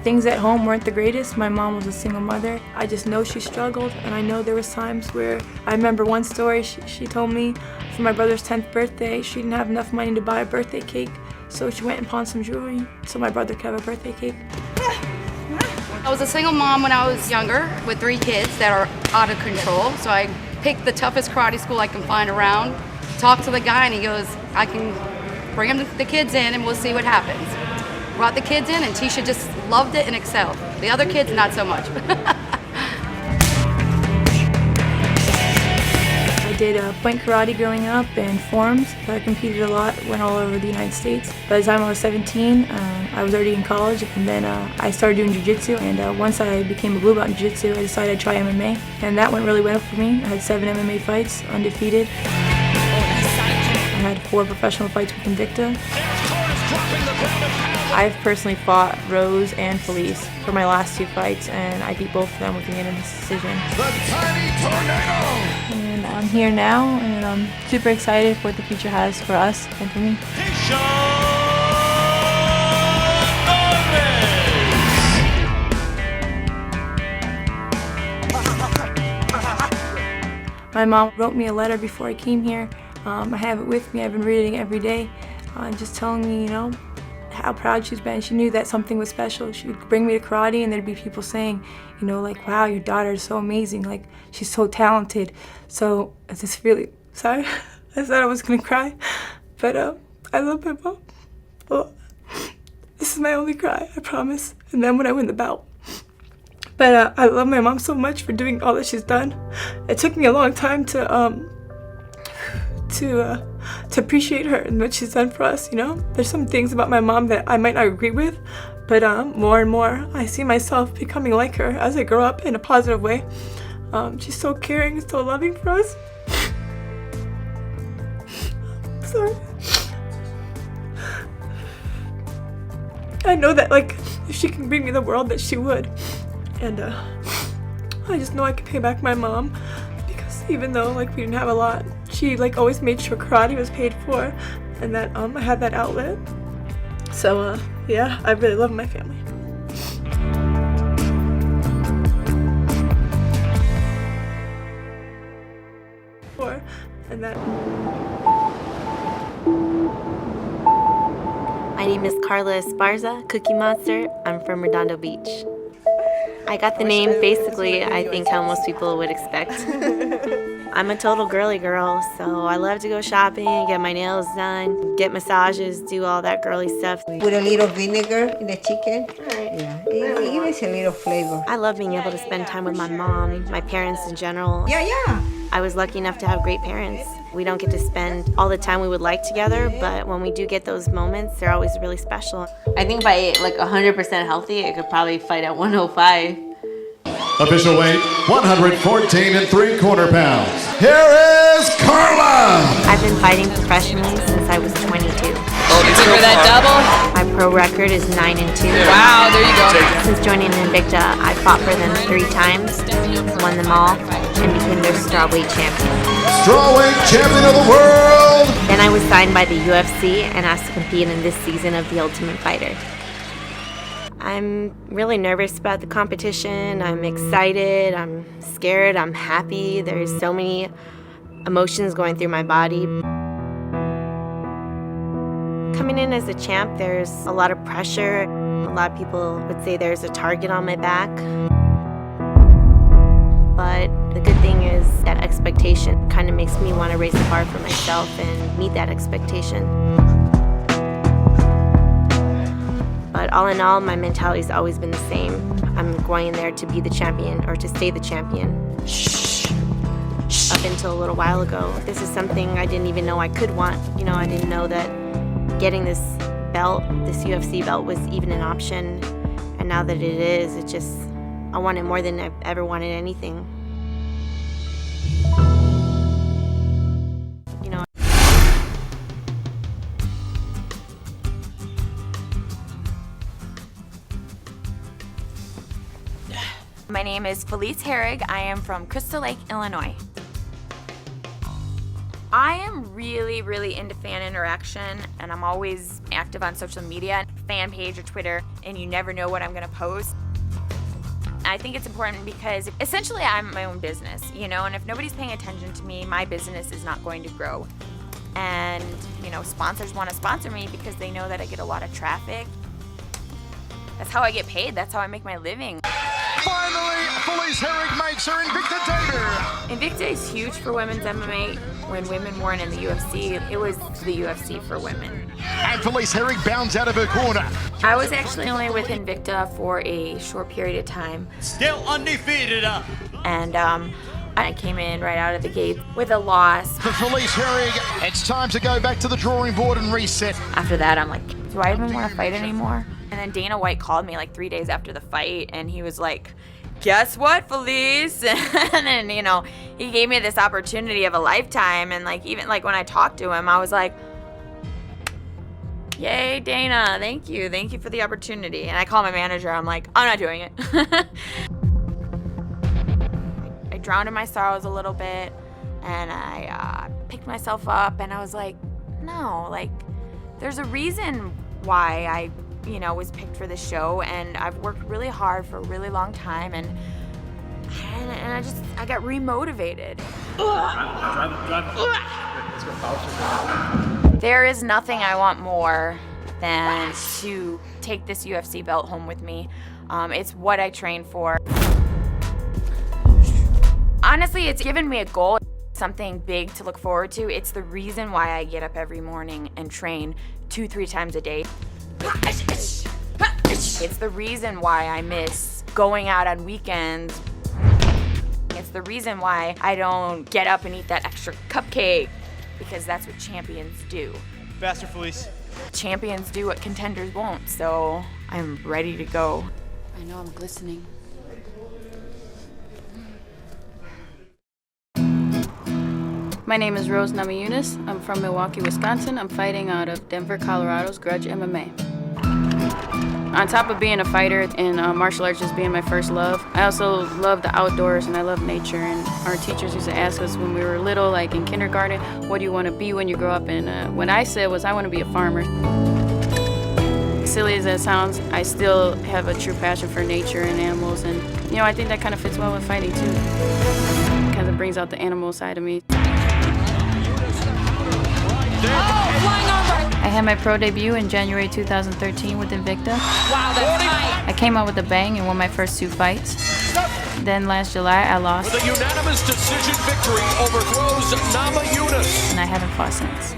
Things at home weren't the greatest. My mom was a single mother. I just know she struggled, and I know there was times where, I remember one story she told me for my brother's 10th birthday, she didn't have enough money to buy a birthday cake, so she went and pawned some jewelry so my brother could have a birthday cake. I was a single mom when I was younger with 3 kids that are out of control, so I picked the toughest karate school I can find around, talked to the guy, and he goes, I can bring the kids in and we'll see what happens. Brought the kids in and Tisha just loved it and excelled. The other kids, not so much. I did point karate growing up and forms, so I competed a lot, went all over the United States. By the time I was 17, I was already in college, and then I started doing jiu-jitsu, and once I became a blue belt in jiu-jitsu, I decided I'd try MMA, and that went really well for me. I had 7 MMA fights, undefeated. I had 4 professional fights with Invicta. I've personally fought Rose and Felice for my last 2 fights, and I beat both of them with a unanimous decision. And I'm here now, and I'm super excited for what the future has for us and for me. My mom wrote me a letter before I came here. I have it with me. I've been reading it every day, just telling me, how proud she's been. She knew that something was special. She would bring me to karate, and there'd be people saying, like, wow, your daughter is so amazing. Like, she's so talented. So I just really, sorry, I said I was gonna cry, but I love my mom. Well, this is my only cry, I promise. And then when I win the belt. But I love my mom so much for doing all that she's done. It took me a long time to appreciate her and what she's done for us, There's some things about my mom that I might not agree with, but more and more I see myself becoming like her as I grow up in a positive way. She's so caring, so loving for us. Sorry. I know that, if she can bring me the world, that she would. And I just know I can pay back my mom, because even though, we didn't have a lot, she, always made sure karate was paid for, and that I had that outlet. So, yeah, I really love my family. And that. My name is Carla Esparza, Cookie Monster. I'm from Redondo Beach. I got the name basically, I think, how most people would expect. I'm a total girly girl, so I love to go shopping, get my nails done, get massages, do all that girly stuff. Put a little vinegar in the chicken. Yeah, it gives a little flavor. I love being able to spend time with my mom, my parents in general. Yeah. I was lucky enough to have great parents. We don't get to spend all the time we would like together, but when we do get those moments, they're always really special. I think if I ate 100% healthy, I could probably fight at 105. Official weight, 114 3/4 pounds. Here is Carla! I've been fighting professionally since I was 22. Looking for that double? My pro record is 9-2. Wow, there you go. Since joining Invicta, I fought for them 3 times, won them all, and became their strawweight champion. Strawweight champion of the world! Then I was signed by the UFC and asked to compete in this season of The Ultimate Fighter. I'm really nervous about the competition. I'm excited, I'm scared, I'm happy. There's so many emotions going through my body. Coming in as a champ, there's a lot of pressure. A lot of people would say there's a target on my back. But the good thing is that expectation kind of makes me want to raise the bar for myself and meet that expectation. But all in all, my mentality's always been the same. I'm going in there to be the champion or to stay the champion. Up until a little while ago, this is something I didn't even know I could want. I didn't know that getting this belt, this UFC belt, was even an option. And now that it is, I want it more than I've ever wanted anything. My name is Felice Herrig. I am from Crystal Lake, Illinois. I am really, really into fan interaction, and I'm always active on social media, fan page or Twitter, and you never know what I'm gonna post. I think it's important because essentially I'm my own business, you know, and if nobody's paying attention to me, my business is not going to grow. And, you know, sponsors want to sponsor me because they know that I get a lot of traffic. That's how I get paid. That's how I make my living. Finally, Felice Herrig makes her Invicta debut. Invicta is huge for women's MMA. When women weren't in the UFC, it was the UFC for women. And Felice Herrig bounds out of her corner. I was actually only with Invicta for a short period of time. Still undefeated. And I came in right out of the gate with a loss. For Felice Herrig, it's time to go back to the drawing board and reset. After that, I'm like, do I even want to fight anymore? And then Dana White called me like 3 days after the fight, and he was like, guess what, Felice? And then, you know, he gave me this opportunity of a lifetime, and like, even like when I talked to him, I was like, yay, Dana, thank you for the opportunity. And I called my manager, I'm like, I'm not doing it. I drowned in my sorrows a little bit, and I picked myself up, and I was like, no, like, there's a reason why I, you know, was picked for this show, and I've worked really hard for a really long time, and I got remotivated. There is nothing I want more than to take this UFC belt home with me. It's what I train for. Honestly, it's given me a goal, something big to look forward to. It's the reason why I get up every morning and train 2-3 times a day. It's the reason why I miss going out on weekends. It's the reason why I don't get up and eat that extra cupcake, because that's what champions do. Faster, Felice. Champions do what contenders won't, so I'm ready to go. I know I'm glistening. My name is Rose Namajunas. I'm from Milwaukee, Wisconsin. I'm fighting out of Denver, Colorado's Grudge MMA. On top of being a fighter and martial arts just being my first love, I also love the outdoors and I love nature. And our teachers used to ask us when we were little, like in kindergarten, what do you want to be when you grow up? And what I said was, I want to be a farmer. Silly as that sounds, I still have a true passion for nature and animals. And, you know, I think that kind of fits well with fighting too. Because it brings out the animal side of me. I had my pro debut in January 2013 with Invicta. Wow, that's tight. I came out with a bang and won my first 2 fights. Then last July, I lost. With a unanimous decision victory, overthrows Namajunas. And I haven't fought since.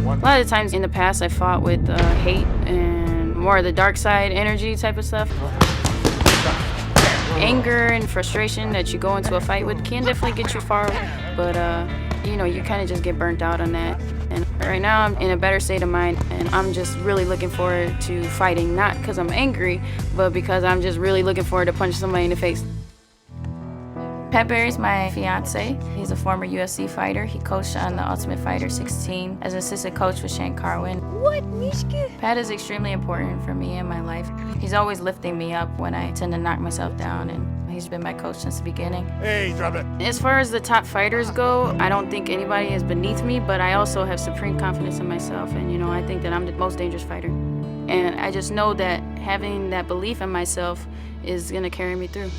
A lot of the times in the past, I fought with hate and more of the dark side energy type of stuff. Anger and frustration that you go into a fight with can definitely get you far, but you know, you kind of just get burnt out on that. And right now I'm in a better state of mind, and I'm just really looking forward to fighting, not because I'm angry, but because I'm just really looking forward to punch somebody in the face. Pat Barry's my fiance. He's a former UFC fighter. He coached on the Ultimate Fighter 16 as an assistant coach with Shane Carwin. What, Mishka? Pat is extremely important for me in my life. He's always lifting me up when I tend to knock myself down, and he's been my coach since the beginning. Hey, drop it. As far as the top fighters go, I don't think anybody is beneath me, but I also have supreme confidence in myself, and you know, I think that I'm the most dangerous fighter. And I just know that having that belief in myself is gonna carry me through.